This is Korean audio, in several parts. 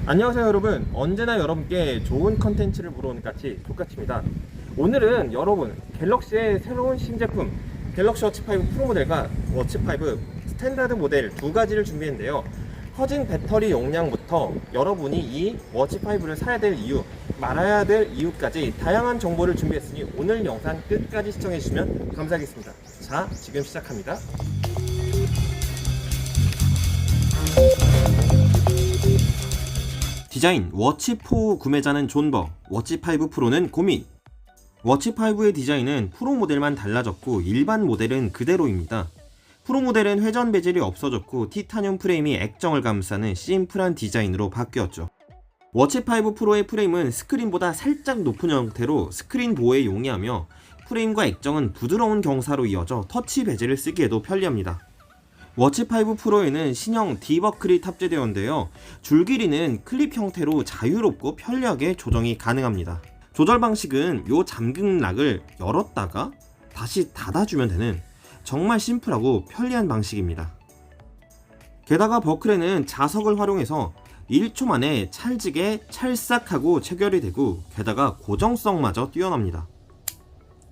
안녕하세요 여러분, 언제나 여러분께 좋은 컨텐츠를 물어오는 까치 조까치입니다. 오늘은 여러분 갤럭시의 새로운 신제품 갤럭시 워치5 프로 모델과 워치5 스탠다드 모델 두 가지를 준비했는데요. 커진 배터리 용량부터 여러분이 이 워치5를 사야 될 이유, 말아야 될 이유까지 다양한 정보를 준비했으니 오늘 영상 끝까지 시청해 주시면 감사하겠습니다. 자, 지금 시작합니다. 디자인 워치4 구매자는 존버, 워치5 프로는 고민. 워치5의 디자인은 프로 모델만 달라졌고 일반 모델은 그대로입니다. 프로 모델은 회전 베젤이 없어졌고 티타늄 프레임이 액정을 감싸는 심플한 디자인으로 바뀌었죠. 워치5 프로의 프레임은 스크린보다 살짝 높은 형태로 스크린 보호에 용이하며 프레임과 액정은 부드러운 경사로 이어져 터치 베젤을 쓰기에도 편리합니다. 워치5 프로에는 신형 디버클이 탑재되었는데요. 줄길이는 클립 형태로 자유롭고 편리하게 조정이 가능합니다. 조절 방식은 이 잠금 락을 열었다가 다시 닫아주면 되는 정말 심플하고 편리한 방식입니다. 게다가 버클에는 자석을 활용해서 1초 만에 찰지게 찰싹하고 체결이 되고 게다가 고정성마저 뛰어납니다.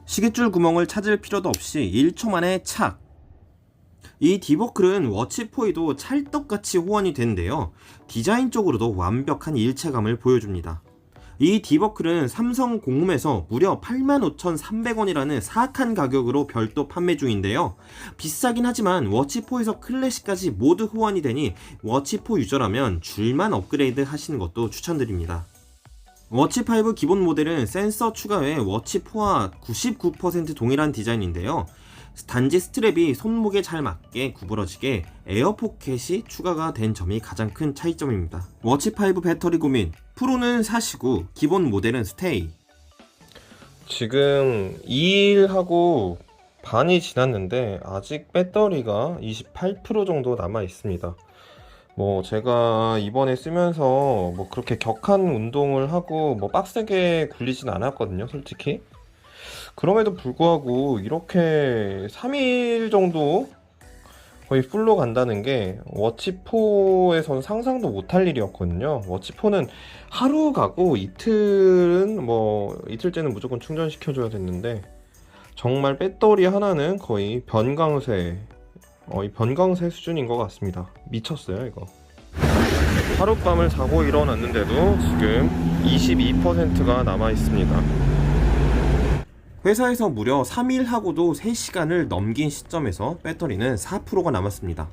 시계줄 구멍을 찾을 필요도 없이 1초 만에 착! 이 디버클은 워치4에도 찰떡같이 호환이 되는데요. 디자인적으로도 완벽한 일체감을 보여줍니다. 이 디버클은 삼성 공홈에서 무려 85,300원이라는 사악한 가격으로 별도 판매 중인데요. 비싸긴 하지만 워치4에서 클래식까지 모두 호환이 되니 워치4 유저라면 줄만 업그레이드 하시는 것도 추천드립니다. 워치5 기본 모델은 센서 추가 외에 워치4와 99% 동일한 디자인인데요. 단지 스트랩이 손목에 잘 맞게 구부러지게 에어 포켓이 추가가 된 점이 가장 큰 차이점입니다. 워치5 배터리 고민, 프로는 사시고 기본 모델은 스테이. 지금 2일하고 반이 지났는데 아직 배터리가 28% 정도 남아 있습니다. 제가 이번에 쓰면서 그렇게 격한 운동을 하고 빡세게 굴리진 않았거든요, 솔직히. 그럼에도 불구하고 이렇게 3일 정도 거의 풀로 간다는 게 워치4에서는 상상도 못할 일이었거든요. 워치4는 하루 가고 이틀은 이틀째는 무조건 충전시켜줘야 됐는데 정말 배터리 하나는 거의 변광세 수준인 것 같습니다. 미쳤어요 이거. 하룻밤을 자고 일어났는데도 지금 22%가 남아 있습니다. 회사에서 무려 3일하고도 3시간을 넘긴 시점에서 배터리는 4%가 남았습니다.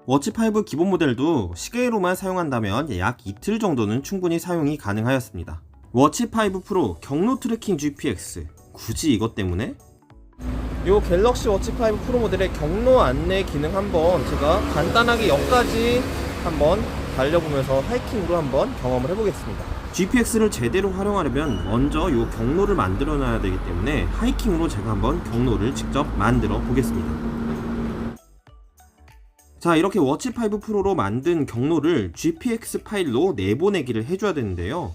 워치5 기본 모델도 시계로만 사용한다면 약 이틀 정도는 충분히 사용이 가능하였습니다. 워치5 프로 경로 트래킹 GPX, 굳이 이것 때문에? 이 갤럭시 워치5 프로 모델의 경로 안내 기능 한번 제가 간단하게 역까지 한번 달려보면서 하이킹으로 한번 경험을 해보겠습니다. GPX를 제대로 활용하려면 먼저 이 경로를 만들어 놔야 되기 때문에 하이킹으로 제가 한번 경로를 직접 만들어 보겠습니다. 자, 이렇게 워치5 프로로 만든 경로를 GPX 파일로 내보내기를 해줘야 되는데요.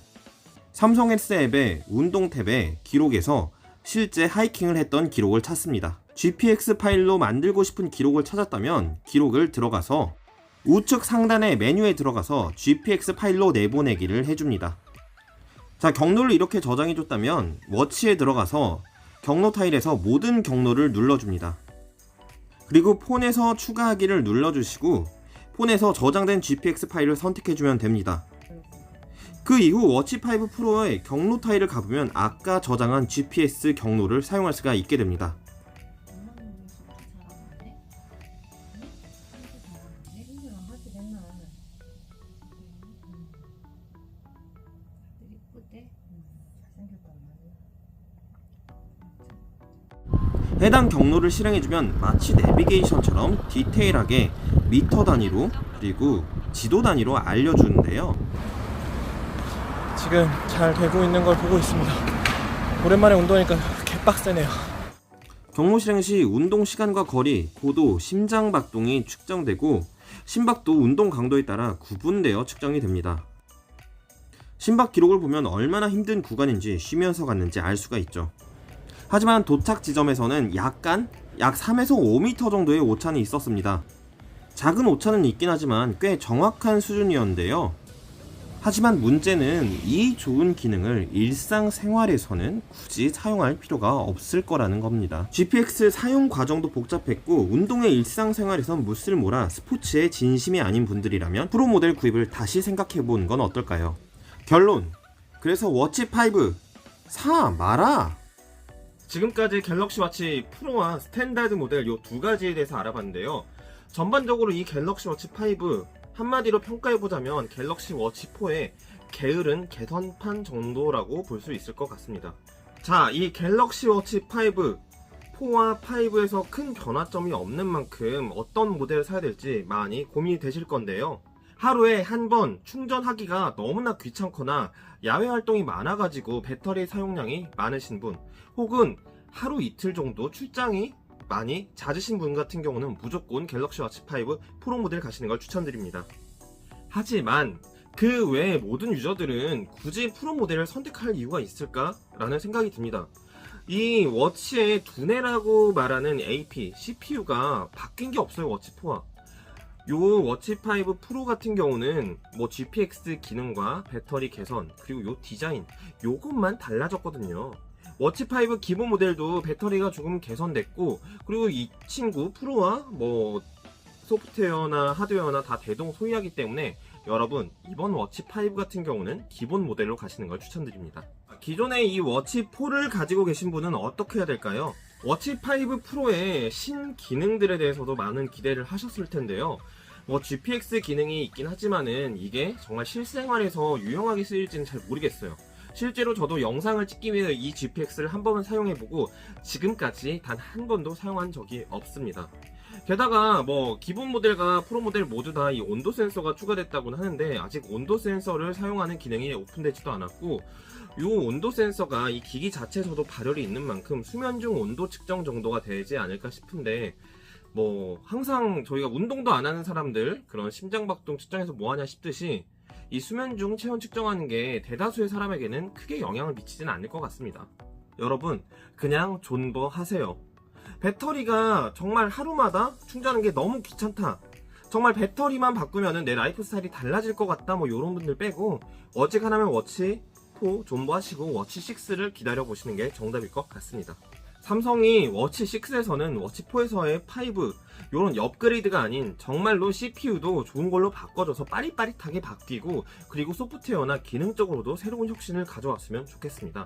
삼성 헬스 앱의 운동 탭에 기록에서 실제 하이킹을 했던 기록을 찾습니다. GPX 파일로 만들고 싶은 기록을 찾았다면 기록을 들어가서 우측 상단의 메뉴에 들어가서 GPX 파일로 내보내기를 해줍니다. 자, 경로를 이렇게 저장해줬다면 워치에 들어가서 경로 타일에서 모든 경로를 눌러줍니다. 그리고 폰에서 추가하기를 눌러주시고 폰에서 저장된 GPX 파일을 선택해주면 됩니다. 그 이후 워치5 프로의 경로 타일을 가보면 아까 저장한 GPS 경로를 사용할 수가 있게 됩니다. 해당 경로를 실행해주면 마치 내비게이션처럼 디테일하게 미터 단위로 그리고 지도 단위로 알려주는데요. 지금 잘 되고 있는 걸 보고 있습니다. 오랜만에 운동하니까 개빡세네요. 경로 실행 시 운동 시간과 거리, 고도, 심장 박동이 측정되고 심박도 운동 강도에 따라 구분되어 측정이 됩니다. 심박 기록을 보면 얼마나 힘든 구간인지 쉬면서 갔는지 알 수가 있죠. 하지만 도착 지점에서는 약 3에서 5m 정도의 오차는 있었습니다. 작은 오차는 있긴 하지만 꽤 정확한 수준이었는데요. 하지만 문제는 이 좋은 기능을 일상생활에서는 굳이 사용할 필요가 없을 거라는 겁니다. GPX 사용 과정도 복잡했고 운동의 일상생활에선 무쓸모라 스포츠에 진심이 아닌 분들이라면 프로 모델 구입을 다시 생각해보는 건 어떨까요? 결론! 그래서 워치5 사 마라! 지금까지 갤럭시 워치 프로와 스탠다드 모델 요 두 가지에 대해서 알아봤는데요. 전반적으로 이 갤럭시 워치 5 한마디로 평가해보자면 갤럭시 워치 4의 게으른 개선판 정도라고 볼 수 있을 것 같습니다. 자, 이 갤럭시 워치 5 4와 5에서 큰 변화점이 없는 만큼 어떤 모델을 사야 될지 많이 고민이 되실 건데요. 하루에 한 번 충전하기가 너무나 귀찮거나 야외 활동이 많아가지고 배터리 사용량이 많으신 분, 혹은 하루 이틀 정도 출장이 많이 잦으신 분 같은 경우는 무조건 갤럭시 워치 5 프로 모델 가시는 걸 추천드립니다. 하지만 그 외의 모든 유저들은 굳이 프로 모델을 선택할 이유가 있을까? 라는 생각이 듭니다. 이 워치의 두뇌라고 말하는 AP, CPU가 바뀐 게 없어요. 워치 4와. 요 워치 5 프로 같은 경우는 뭐 GPX 기능과 배터리 개선, 그리고 요 디자인, 요것만 달라졌거든요. 워치5 기본 모델도 배터리가 조금 개선됐고, 그리고 이 친구 프로와 뭐 소프트웨어나 하드웨어나 다 대동 소이하기 때문에 여러분 이번 워치5 같은 경우는 기본 모델로 가시는 걸 추천드립니다. 기존의 이 워치4를 가지고 계신 분은 어떻게 해야 될까요? 워치5 프로의 신 기능들에 대해서도 많은 기대를 하셨을 텐데요. 뭐 GPX 기능이 있긴 하지만은 이게 정말 실생활에서 유용하게 쓰일지는 잘 모르겠어요. 실제로 저도 영상을 찍기 위해 이 GPX를 한 번은 사용해보고 지금까지 단 한 번도 사용한 적이 없습니다. 게다가 뭐 기본 모델과 프로 모델 모두 다 이 온도 센서가 추가됐다고는 하는데 아직 온도 센서를 사용하는 기능이 오픈되지도 않았고, 이 온도 센서가 이 기기 자체에서도 발열이 있는 만큼 수면 중 온도 측정 정도가 되지 않을까 싶은데, 뭐 항상 저희가 운동도 안 하는 사람들 그런 심장박동 측정해서 뭐하냐 싶듯이 이 수면 중 체온 측정하는 게 대다수의 사람에게는 크게 영향을 미치지는 않을 것 같습니다. 여러분 그냥 존버 하세요. 배터리가 정말 하루마다 충전하는 게 너무 귀찮다, 정말 배터리만 바꾸면 내 라이프 스타일이 달라질 것 같다, 뭐 이런 분들 빼고 어지간하면 워치 4 존버하시고 워치 6를 기다려 보시는 게 정답일 것 같습니다. 삼성이 워치 6에서는 워치 4에서의 5 요런 업그레이드가 아닌 정말로 CPU도 좋은 걸로 바꿔줘서 빠릿빠릿하게 바뀌고, 그리고 소프트웨어나 기능적으로도 새로운 혁신을 가져왔으면 좋겠습니다.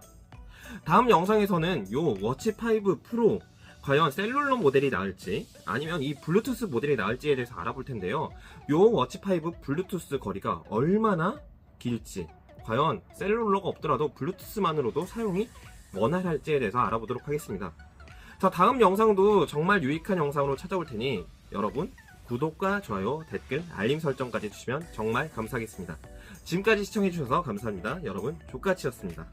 다음 영상에서는 요 워치 5 프로 과연 셀룰러 모델이 나을지 아니면 이 블루투스 모델이 나을지에 대해서 알아볼 텐데요. 요 워치 5 블루투스 거리가 얼마나 길지, 과연 셀룰러가 없더라도 블루투스만으로도 사용이 원활할지에 대해서 알아보도록 하겠습니다. 자, 다음 영상도 정말 유익한 영상으로 찾아올 테니 여러분 구독과 좋아요, 댓글, 알림 설정까지 해주시면 정말 감사하겠습니다. 지금까지 시청해주셔서 감사합니다. 여러분 조까치였습니다.